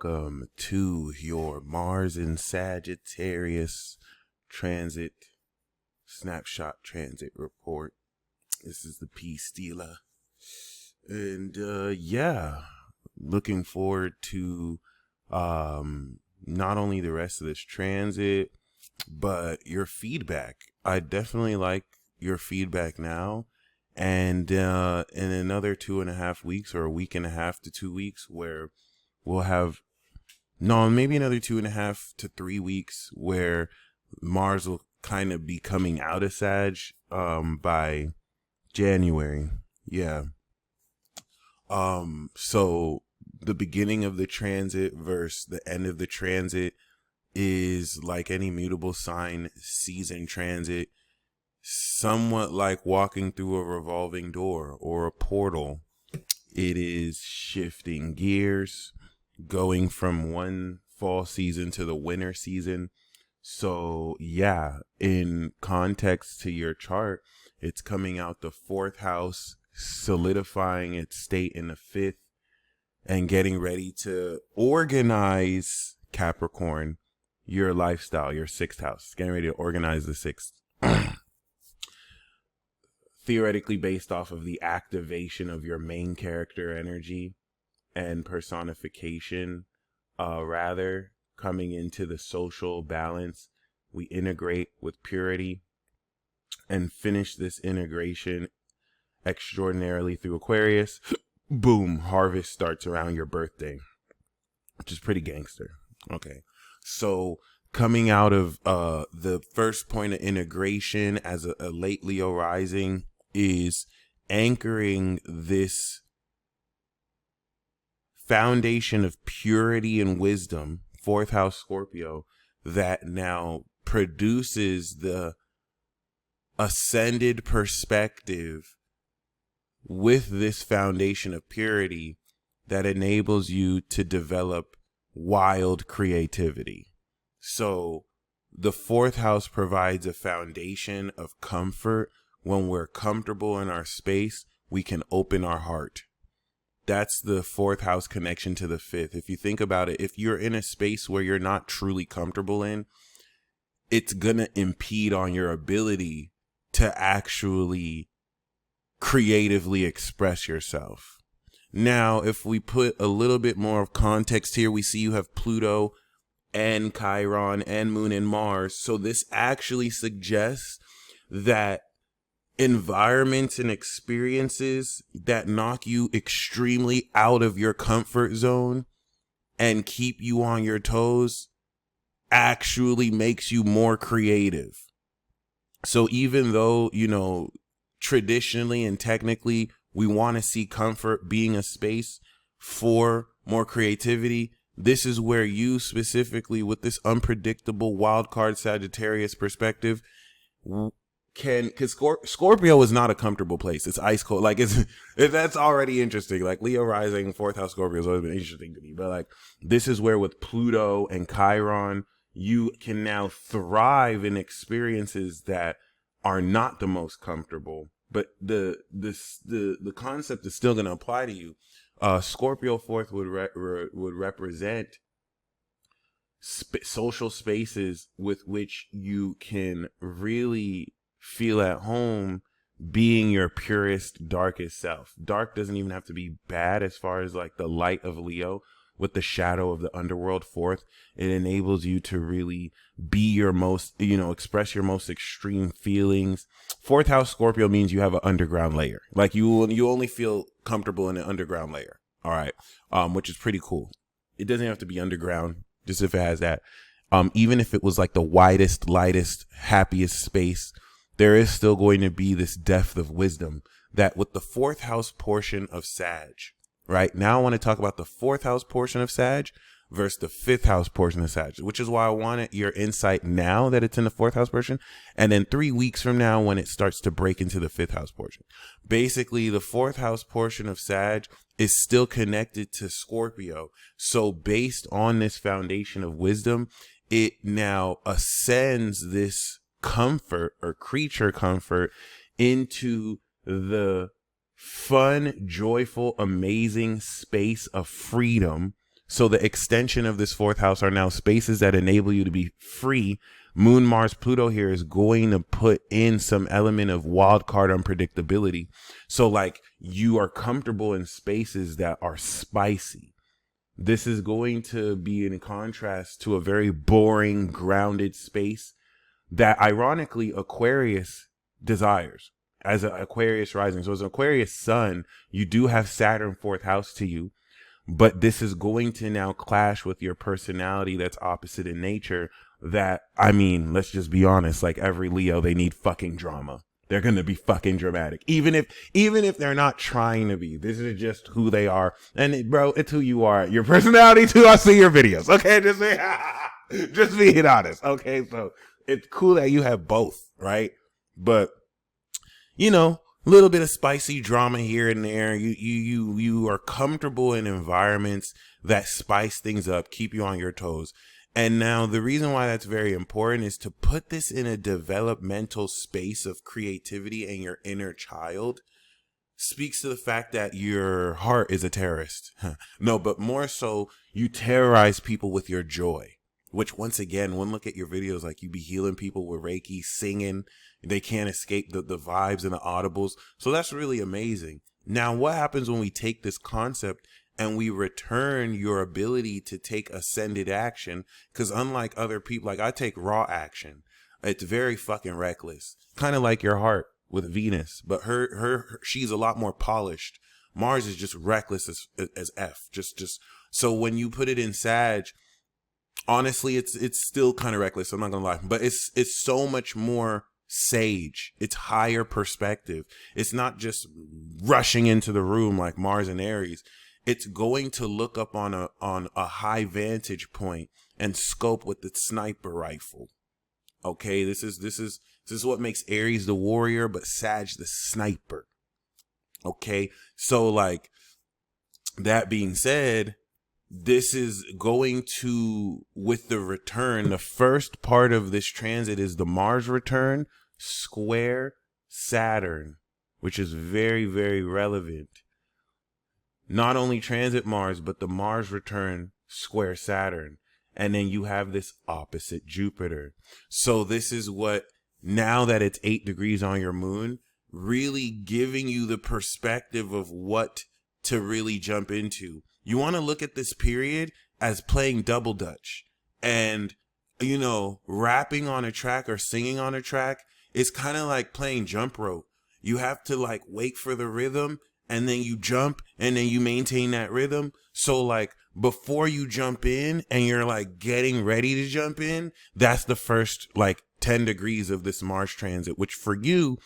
welcome to your Mars and Sagittarius transit snapshot transit report. This is the P Stealer, and looking forward to not only the rest of this transit but your feedback. I definitely like your feedback now, and in another 2.5 weeks, or a week and a half to 2 weeks, where we'll have maybe another 2.5 to 3 weeks where Mars will kind of be coming out of Sag by January. So the beginning of the transit versus the end of the transit is like any mutable sign season transit, somewhat like walking through a revolving door or a portal. It is shifting gears, going from one fall season to the winter season. So in context to your chart, it's coming out the fourth house, solidifying its state in the fifth, and getting ready to organize, Capricorn, your lifestyle, your sixth house. Getting ready to organize the sixth. Theoretically based off of the activation of your main character energy and personification, coming into the social balance. We integrate with purity and finish this integration extraordinarily through Aquarius. Boom, harvest starts around your birthday, which is pretty gangster. Okay, so coming out of the first point of integration as a late Leo rising is anchoring this foundation of purity and wisdom, fourth house Scorpio, that now produces the ascended perspective with this foundation of purity that enables you to develop wild creativity. So the fourth house provides a foundation of comfort. When we're comfortable in our space, we can open our heart. That's the fourth house connection to the fifth. If you think about it, if you're in a space where you're not truly comfortable in, it's going to impede on your ability to actually creatively express yourself. Now, if we put a little bit more of context here, we see you have Pluto and Chiron and Moon and Mars. So this actually suggests that environments and experiences that knock you extremely out of your comfort zone and keep you on your toes actually makes you more creative. So even though, traditionally and technically we want to see comfort being a space for more creativity, this is where you specifically, with this unpredictable wild card Sagittarius perspective, because Scorpio is not a comfortable place. It's ice cold. Like that's already interesting. Like Leo rising, fourth house Scorpio has always been interesting to me. But like this is where with Pluto and Chiron, you can now thrive in experiences that are not the most comfortable. But the concept is still going to apply to you. Scorpio fourth would represent social spaces with which you can really feel at home being your purest, darkest self. Dark doesn't even have to be bad as far as like the light of Leo with the shadow of the underworld fourth. It enables you to really be your most, express your most extreme feelings. Fourth house Scorpio means you have an underground layer. Like you only feel comfortable in an underground layer. All right. Which is pretty cool. It doesn't have to be underground, just if it has that. Even if it was like the widest, lightest, happiest space, there is still going to be this depth of wisdom that with the fourth house portion of Sag, right? Now I want to talk about the fourth house portion of Sag versus the fifth house portion of Sag, which is why I wanted your insight now that it's in the fourth house portion. And then 3 weeks from now, when it starts to break into the fifth house portion, basically the fourth house portion of Sag is still connected to Scorpio. So based on this foundation of wisdom, it now ascends this comfort or creature comfort into the fun, joyful, amazing space of freedom So the extension of this fourth house are now spaces that enable you to be free. Moon, Mars, Pluto here is going to put in some element of wild card unpredictability. So like you are comfortable in spaces that are spicy. This is going to be in contrast to a very boring, grounded space that ironically Aquarius desires as an Aquarius rising. So as an Aquarius sun, you do have Saturn fourth house to you, but this is going to now clash with your personality that's opposite in nature. That, I mean, let's just be honest, like every Leo, they need fucking drama. They're going to be fucking dramatic. Even if they're not trying to be, this is just who they are. And bro, it's who you are. Your personality too. I see your videos. Okay. Just being honest. Okay. So it's cool that you have both, right? But you know, a little bit of spicy drama here and there. You are comfortable in environments that spice things up, keep you on your toes. And now the reason why that's very important is to put this in a developmental space of creativity and your inner child speaks to the fact that your heart is a terrorist. No, but more so you terrorize people with your joy, which once again, one look at your videos, like you be healing people with Reiki, singing, they can't escape the vibes and the audibles. So that's really amazing. Now, what happens when we take this concept and we return your ability to take ascended action? Because unlike other people, like I take raw action. It's very fucking reckless. Kind of like your heart with Venus, but her she's a lot more polished. Mars is just reckless as F. Just so when you put it in Sag, honestly, it's still kind of reckless. I'm not gonna lie, but it's so much more sage. It's higher perspective. It's not just rushing into the room like Mars and Aries. It's going to look up on a high vantage point and scope with the sniper rifle. Okay, this is what makes Aries the warrior, but Sag the sniper. Okay, so like that being said, this is going to, with the return, the first part of this transit is the Mars return square Saturn, which is very, very relevant. Not only transit Mars, but the Mars return square Saturn. And then you have this opposite Jupiter. So this is what, now that it's 8 degrees on your moon, really giving you the perspective of what to really jump into. You want to look at this period as playing double dutch, and, you know, rapping on a track or singing on a track is kind of like playing jump rope. You have to like wait for the rhythm, and then you jump, and then you maintain that rhythm. So like before you jump in and you're like getting ready to jump in, that's the first like 10 degrees of this Mars transit, which for you,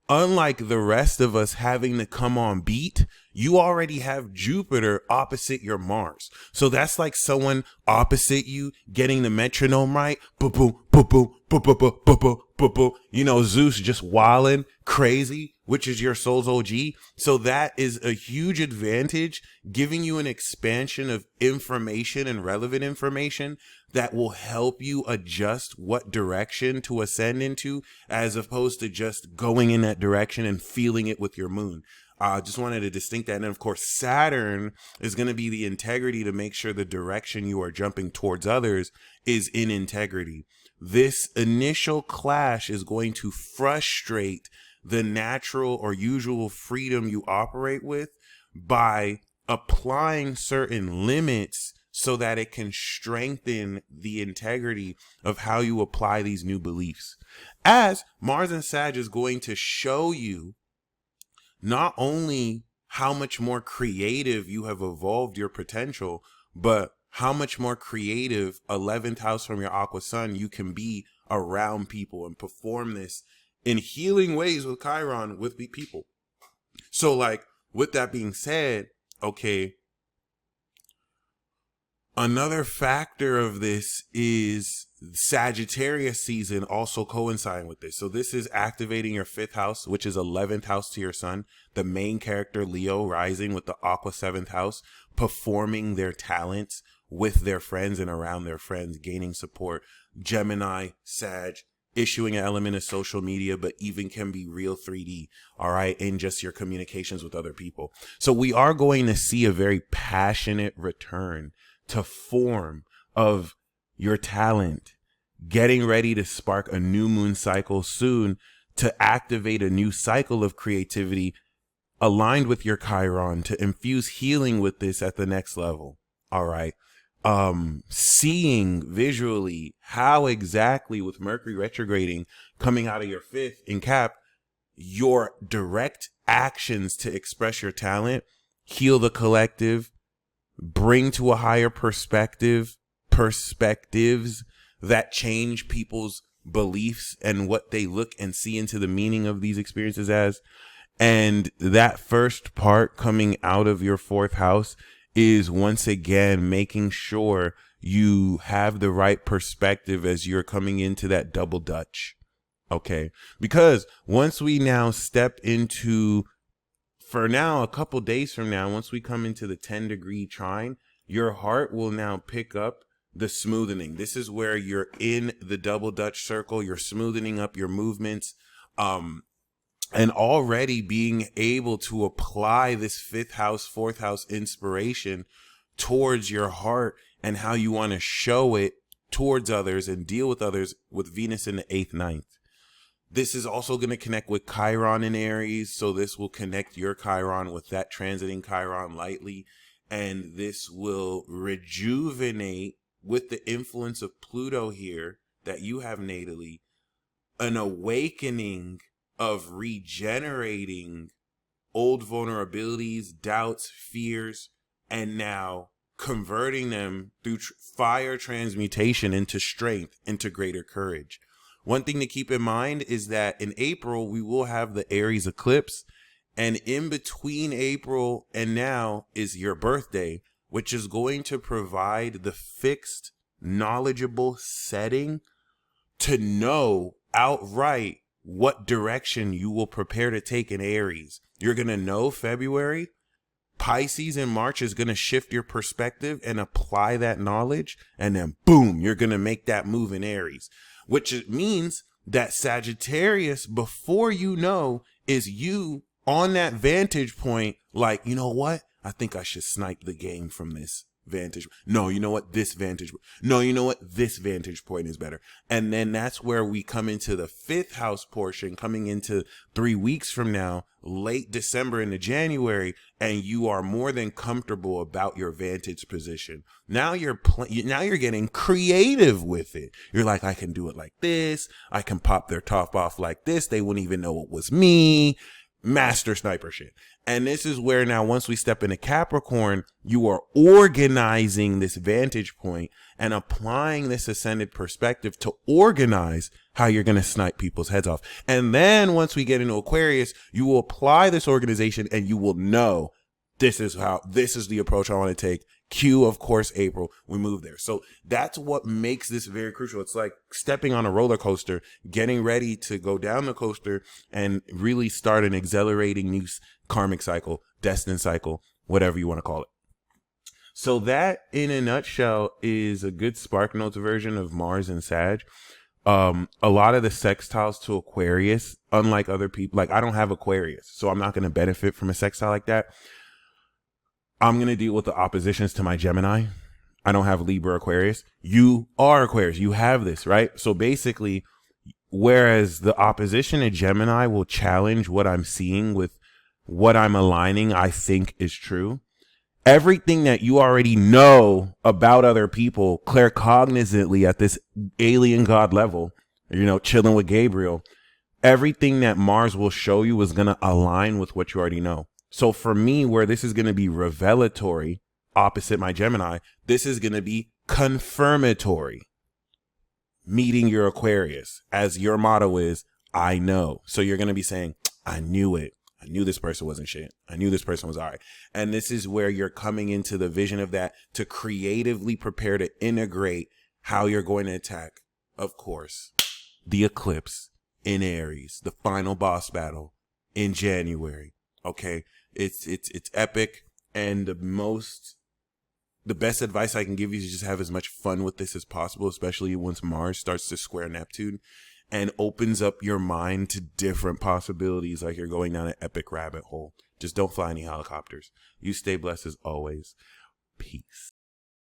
unlike the rest of us having to come on beat, you already have Jupiter opposite your Mars. So that's like someone opposite you getting the metronome right. Boom, boom, boom, boom, boom, boom, boom, boom, boom, boom, boom. You know, Zeus just wilding crazy, which is your soul's OG. So that is a huge advantage, giving you an expansion of information and relevant information that will help you adjust what direction to ascend into, as opposed to just going in that direction and feeling it with your moon. I just wanted to distinct that. And then, of course, Saturn is going to be the integrity to make sure the direction you are jumping towards others is in integrity. This initial clash is going to frustrate the natural or usual freedom you operate with by applying certain limits so that it can strengthen the integrity of how you apply these new beliefs. As Mars and Sag is going to show you not only how much more creative you have evolved your potential, but how much more creative 11th house from your Aqua Sun you can be around people and perform this in healing ways with Chiron with people. So like, with that being said, okay, another factor of this is Sagittarius season also coinciding with this. So this is activating your 5th house, which is 11th house to your sun. The main character, Leo, rising with the Aqua 7th house, performing their talents with their friends and around their friends, gaining support. Gemini, Sag, issuing an element of social media, but even can be real 3D, all right, in just your communications with other people. So we are going to see a very passionate return to form of your talent, getting ready to spark a new moon cycle soon to activate a new cycle of creativity aligned with your Chiron to infuse healing with this at the next level. All right. Seeing visually how exactly with Mercury retrograding coming out of your fifth in Cap, your direct actions to express your talent, heal the collective, bring to a higher perspectives that change people's beliefs and what they look and see into the meaning of these experiences as. And that first part coming out of your fourth house is once again making sure you have the right perspective as you're coming into that double Dutch. Okay. Because once we now step into, for now, a couple days from now, once we come into the 10-degree trine, your heart will now pick up the smoothing. This is where you're in the double Dutch circle. You're smoothing up your movements. And already being able to apply this fifth house, fourth house inspiration towards your heart and how you want to show it towards others and deal with others with Venus in the 8th, 9th. This is also going to connect with Chiron in Aries. So this will connect your Chiron with that transiting Chiron lightly. And this will rejuvenate with the influence of Pluto here that you have natally, an awakening of regenerating old vulnerabilities, doubts, fears, and now converting them through fire transmutation into strength, into greater courage. One thing to keep in mind is that in April, we will have the Aries eclipse, and in between April and now is your birthday, which is going to provide the fixed, knowledgeable setting to know outright what direction you will prepare to take in Aries. You're going to know February. Pisces in March is going to shift your perspective and apply that knowledge. And then boom, you're going to make that move in Aries, which means that Sagittarius, before you know, is you on that vantage point. Like, you know what? I think I should snipe the game from this vantage. No, you know what? This vantage. No, you know what? This vantage point is better. And then that's where we come into the fifth house portion, coming into 3 weeks from now, late December into January, and you are more than comfortable about your vantage position. Now you're getting creative with it. You're like, I can do it like this. I can pop their top off like this. They wouldn't even know it was me. Master sniper shit. And this is where now, once we step into Capricorn, you are organizing this vantage point and applying this ascended perspective to organize how you're going to snipe people's heads off. And then once we get into Aquarius, you will apply this organization and you will know this is the approach I want to take. Cue, of course, April, we move there. So that's what makes this very crucial. It's like stepping on a roller coaster, getting ready to go down the coaster and really start an exhilarating new karmic cycle, destined cycle, whatever you want to call it. So that, in a nutshell, is a good Spark Notes version of Mars and Sag. A lot of the sextiles to Aquarius, unlike other people, like I don't have Aquarius, so I'm not going to benefit from a sextile like that. I'm going to deal with the oppositions to my Gemini. I don't have Libra Aquarius. You are Aquarius. You have this, right? So basically, whereas the opposition to Gemini will challenge what I'm seeing with what I'm aligning, I think is true. Everything that you already know about other people, claircognizantly at this alien god level, chilling with Gabriel, everything that Mars will show you is going to align with what you already know. So for me, where this is going to be revelatory, opposite my Gemini, this is going to be confirmatory. Meeting your Aquarius, as your motto is, I know. So you're going to be saying, I knew it. I knew this person wasn't shit. I knew this person was all right. And this is where you're coming into the vision of that to creatively prepare to integrate how you're going to attack, of course, the eclipse in Aries, the final boss battle in January. Okay. It's epic, and the best advice I can give you is just have as much fun with this as possible, especially once Mars starts to square Neptune and opens up your mind to different possibilities, like you're going down an epic rabbit hole. Just don't fly any helicopters. You stay blessed as always. Peace.